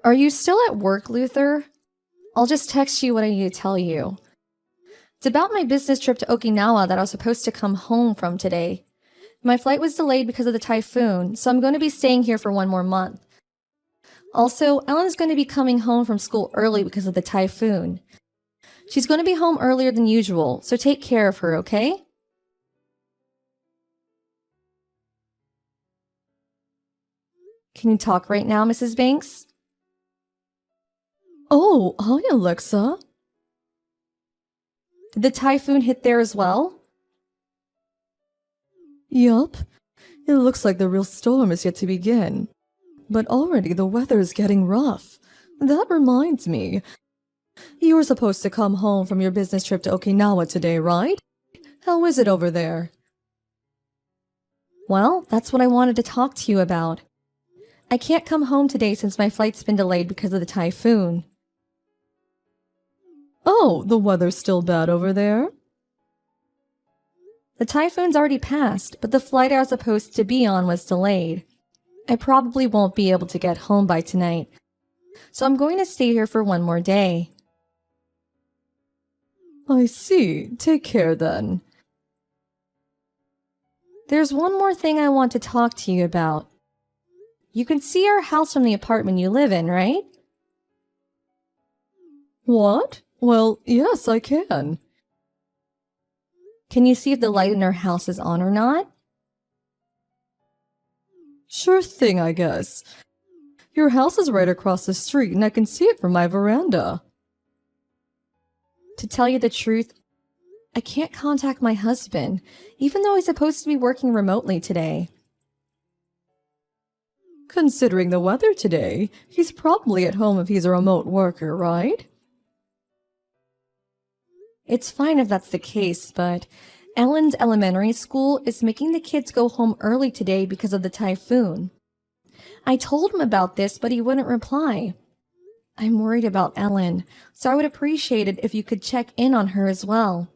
Are you still at work, Luther? I'll just text you what I need to tell you. It's about my business trip to Okinawa that I was supposed to come home from today. My flight was delayed because of the typhoon, so I'm going to be staying here for 1 more month. Also, Ellen's going to be coming home from school early because of the typhoon. She's going to be home earlier than usual, so take care of her, okay? Can you talk right now, Mrs. Banks? Oh, hi, Alexa. Did the typhoon hit there as well? Yup. It looks like the real storm is yet to begin. But already the weather is getting rough. That reminds me. You were supposed to come home from your business trip to Okinawa today, right? How is it over there? Well, that's what I wanted to talk to you about. I can't come home today since my flight's been delayed because of the typhoon. Oh, the weather's still bad over there? The typhoon's already passed, but the flight I was supposed to be on was delayed. I probably won't be able to get home by tonight, so I'm going to stay here for 1 more day. I see. Take care then. There's one more thing I want to talk to you about. You can see our house from the apartment you live in, right? What? Well, yes, I can. Can you see if the light in our house is on or not? Sure thing, I guess. Your house is right across the street and I can see it from my veranda. To tell you the truth, I can't contact my husband, even though he's supposed to be working remotely today. Considering the weather today, he's probably at home if he's a remote worker, right? It's fine if that's the case, but Ellen's elementary school is making the kids go home early today because of the typhoon. I told him about this, but he wouldn't reply. I'm worried about Ellen, so I would appreciate it if you could check in on her as well.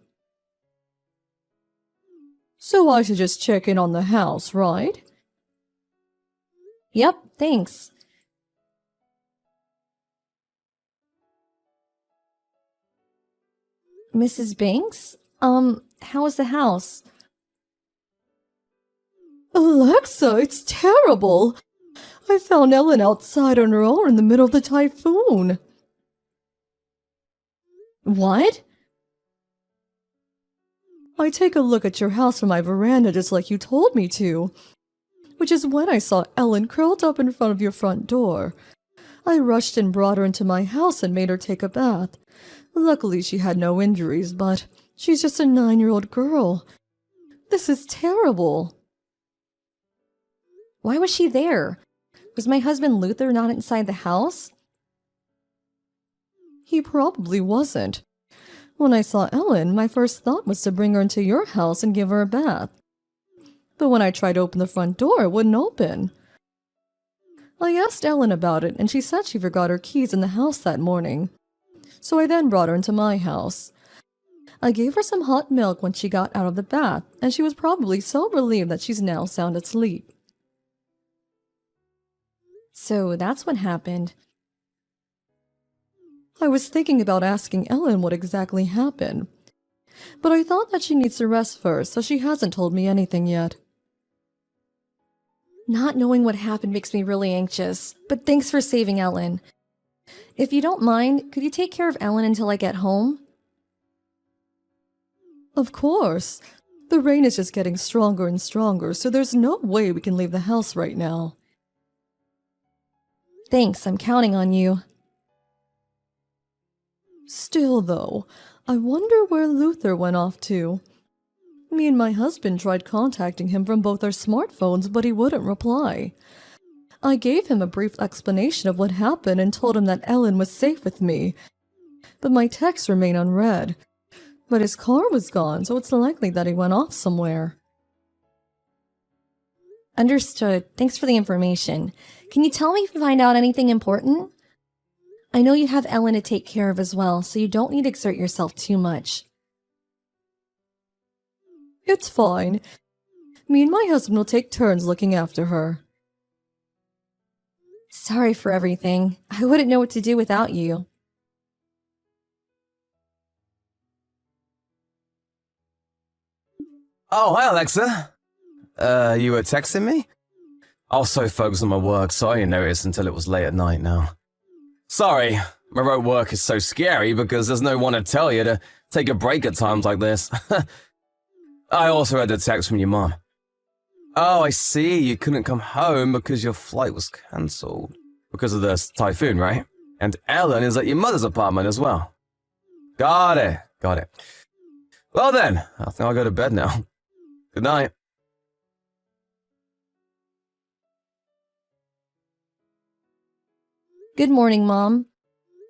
So I should just check in on the house, right? Yep, thanks. Mrs. Banks? How is the house? Alexa, it's terrible! I found Ellen outside on her own in the middle of the typhoon. What? I take a look at your house from my veranda just like you told me to, which is when I saw Ellen curled up in front of your front door. I rushed and brought her into my house and made her take a bath. Luckily, she had no injuries, but she's just a 9-year-old girl. This is terrible. Why was she there? Was my husband Luther not inside the house? He probably wasn't. When I saw Ellen, my first thought was to bring her into your house and give her a bath. But when I tried to open the front door, it wouldn't open. I asked Ellen about it, and she said she forgot her keys in the house that morning. So I then brought her into my house. I gave her some hot milk when she got out of the bath, and she was probably so relieved that she's now sound asleep. So that's what happened. I was thinking about asking Ellen what exactly happened, but I thought that she needs to rest first, so she hasn't told me anything yet. Not knowing what happened makes me really anxious, but thanks for saving Ellen. If you don't mind, could you take care of Ellen until I get home? Of course. The rain is just getting stronger and stronger, so there's no way we can leave the house right now. Thanks, I'm counting on you. Still, though, I wonder where Luther went off to. Me and my husband tried contacting him from both our smartphones, but he wouldn't reply. I gave him a brief explanation of what happened and told him that Ellen was safe with me, but my texts remain unread. But his car was gone, so it's likely that he went off somewhere. Understood. Thanks for the information. Can you tell me if you find out anything important? I know you have Ellen to take care of as well, so you don't need to exert yourself too much. It's fine. Me and my husband will take turns looking after her. Sorry for everything. I wouldn't know what to do without you. Oh, hi, Alexa. You were texting me? I was so focused on my work, so I didn't notice until it was late at night now. Sorry, remote work is so scary because there's no one to tell you to take a break at times like this. I also had a text from your mom. Oh, I see, you couldn't come home because your flight was cancelled. Because of the typhoon, right? And Ellen is at your mother's apartment as well. Got it. Well then, I think I'll go to bed now. Good night. Good morning, Mom.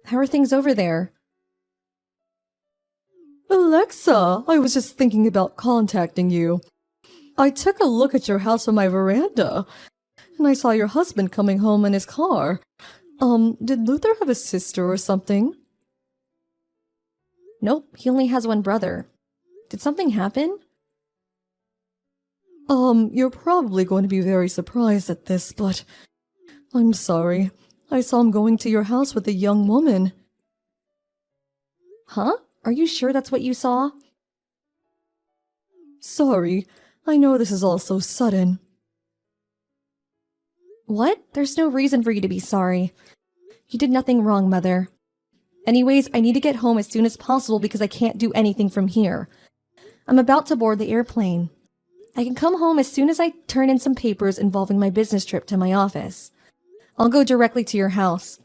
How are things over there? Alexa, I was just thinking about contacting you. I took a look at your house from my veranda, and I saw your husband coming home in his car. Did Luther have a sister or something? Nope, he only has one brother. Did something happen? You're probably going to be very surprised at this, but I'm sorry. I saw him going to your house with a young woman. Huh? Are you sure that's what you saw? Sorry, I know this is all so sudden. What? There's no reason for you to be sorry. You did nothing wrong, Mother. Anyways, I need to get home as soon as possible because I can't do anything from here. I'm about to board the airplane. I can come home as soon as I turn in some papers involving my business trip to my office. I'll go directly to your house.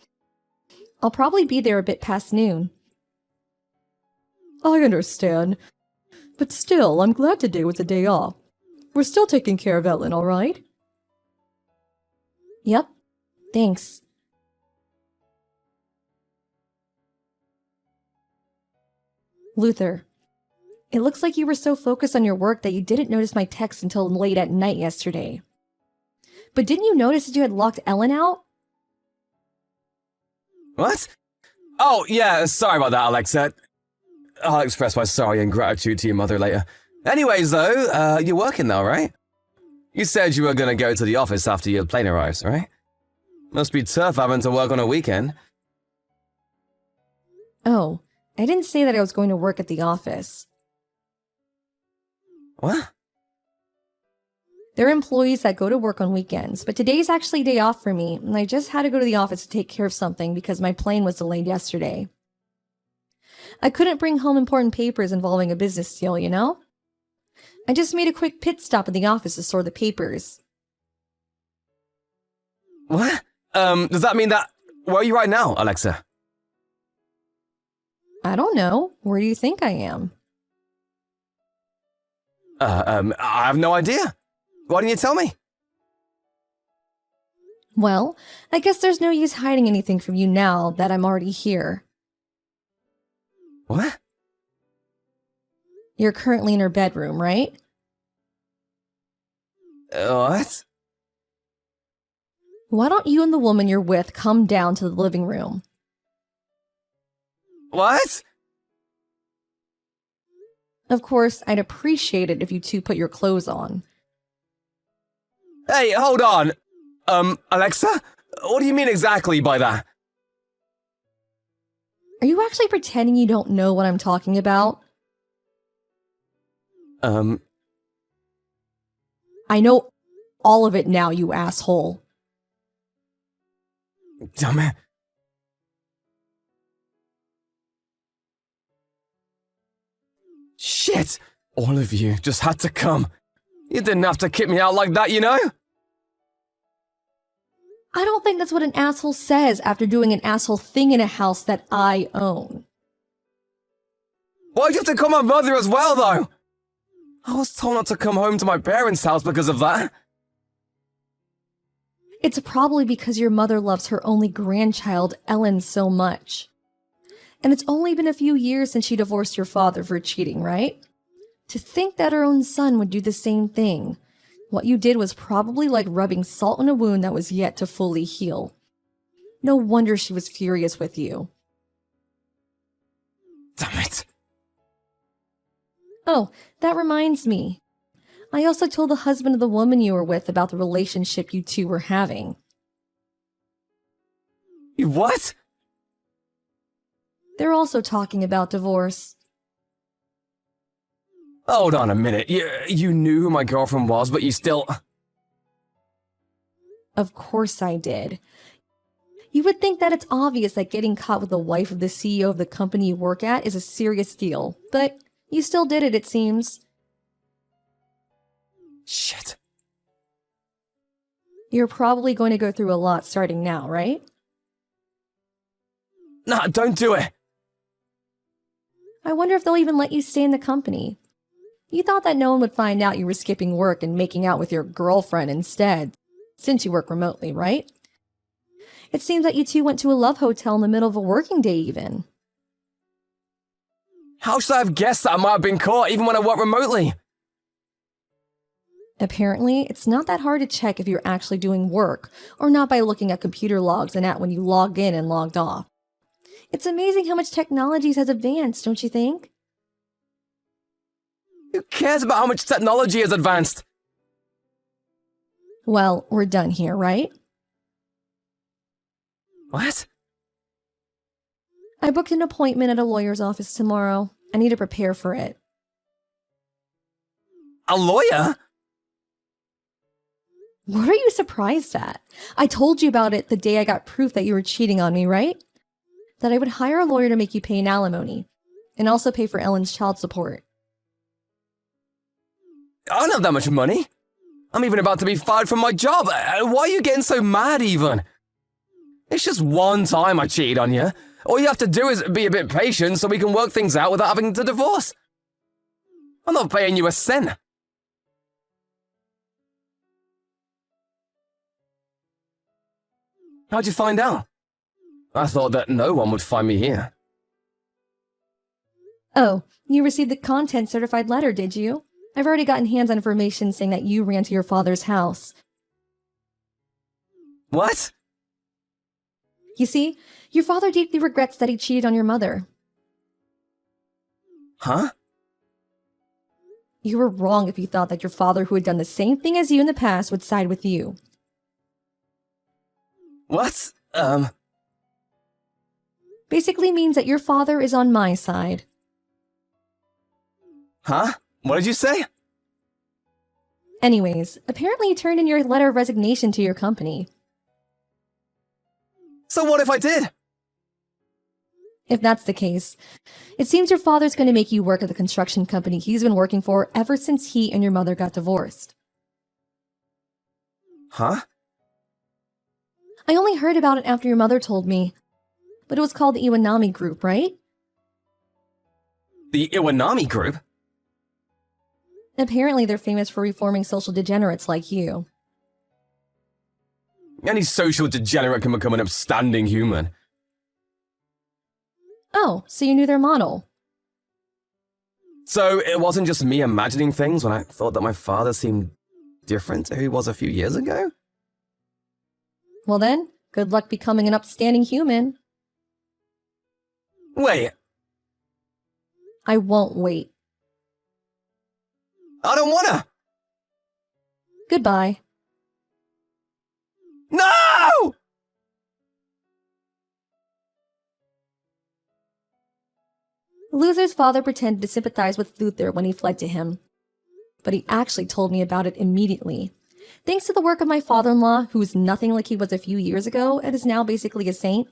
I'll probably be there a bit past noon. I understand. But still, I'm glad today was a day off. We're still taking care of Ellen, all right? Yep. Thanks. Luther, it looks like you were so focused on your work that you didn't notice my text until late at night yesterday. But didn't you notice that you had locked Ellen out? What? Oh, yeah, sorry about that, Alexa. I'll express my sorry and gratitude to your mother later. Anyways, though, you're working now, right? You said you were gonna go to the office after your plane arrives, right? Must be tough having to work on a weekend. Oh, I didn't say that I was going to work at the office. What? There are employees that go to work on weekends, but today's actually a day off for me, and I just had to go to the office to take care of something because my plane was delayed yesterday. I couldn't bring home important papers involving a business deal, you know? I just made a quick pit stop at the office to sort the papers. What? Does that mean that... Where are you right now, Alexa? I don't know. Where do you think I am? I have no idea. Why didn't you tell me? Well, I guess there's no use hiding anything from you now that I'm already here. What? You're currently in her bedroom, right? What? Why don't you and the woman you're with come down to the living room? What? Of course, I'd appreciate it if you two put your clothes on. Hey, hold on. Alexa? What do you mean exactly by that? Are you actually pretending you don't know what I'm talking about? I know all of it now, you asshole. Damn it. Shit! All of you just had to come. You didn't have to kick me out like that, you know? I don't think that's what an asshole says after doing an asshole thing in a house that I own. Why'd you have to call my mother as well, though? I was told not to come home to my parents' house because of that. It's probably because your mother loves her only grandchild, Ellen, so much. And it's only been a few years since she divorced your father for cheating, right? To think that her own son would do the same thing. What you did was probably like rubbing salt on a wound that was yet to fully heal. No wonder she was furious with you. Damn it. Oh, that reminds me. I also told the husband of the woman you were with about the relationship you two were having. You what? They're also talking about divorce. Hold on a minute. You knew who my girlfriend was, but you still... Of course I did. You would think that it's obvious that getting caught with the wife of the CEO of the company you work at is a serious deal, but you still did it, it seems. Shit. You're probably going to go through a lot starting now, right? Nah, don't do it. I wonder if they'll even let you stay in the company. You thought that no one would find out you were skipping work and making out with your girlfriend instead, since you work remotely, right? It seems that you two went to a love hotel in the middle of a working day even. How should I have guessed that I might have been caught even when I work remotely? Apparently, it's not that hard to check if you're actually doing work, or not by looking at computer logs and at when you logged in and logged off. It's amazing how much technology has advanced, don't you think? Who cares about how much technology has advanced? Well, we're done here, right? What? I booked an appointment at a lawyer's office tomorrow. I need to prepare for it. A lawyer? What are you surprised at? I told you about it the day I got proof that you were cheating on me, right? That I would hire a lawyer to make you pay an alimony, and also pay for Ellen's child support. I don't have that much money. I'm even about to be fired from my job. Why are you getting so mad even? It's just one time I cheated on you. All you have to do is be a bit patient so we can work things out without having to divorce. I'm not paying you a cent. How'd you find out? I thought that no one would find me here. Oh, you received the content certified letter, did you? I've already gotten hands-on information saying that you ran to your father's house. What? You see, your father deeply regrets that he cheated on your mother. Huh? You were wrong if you thought that your father, who had done the same thing as you in the past, would side with you. What? Basically means that your father is on my side. Huh? What did you say? Anyways, apparently you turned in your letter of resignation to your company. So what if I did? If that's the case, it seems your father's going to make you work at the construction company he's been working for ever since he and your mother got divorced. Huh? I only heard about it after your mother told me. But it was called the Iwanami Group, right? The Iwanami Group? Apparently they're famous for reforming social degenerates like you. Any social degenerate can become an upstanding human. Oh, so you knew their model. So it wasn't just me imagining things when I thought that my father seemed different to who he was a few years ago? Well then, good luck becoming an upstanding human. Wait, I won't wait. I don't wanna! Goodbye. No! Luther's father pretended to sympathize with Luther when he fled to him. But he actually told me about it immediately. Thanks to the work of my father-in-law, who is nothing like he was a few years ago and is now basically a saint,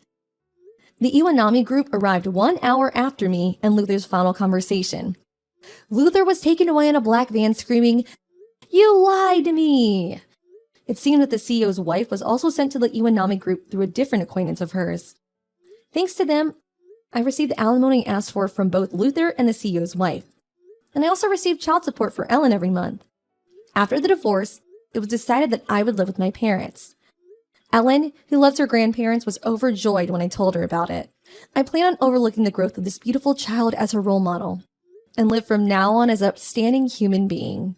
the Iwanami group arrived 1 hour after me and Luther's final conversation. Luther was taken away in a black van screaming, "You lied to me!" It seemed that the CEO's wife was also sent to the Iwanami group through a different acquaintance of hers. Thanks to them, I received the alimony asked for from both Luther and the CEO's wife. And I also received child support for Ellen every month. After the divorce, it was decided that I would live with my parents. Ellen, who loves her grandparents, was overjoyed when I told her about it. I plan on overlooking the growth of this beautiful child as her role model, and live from now on as an upstanding human being.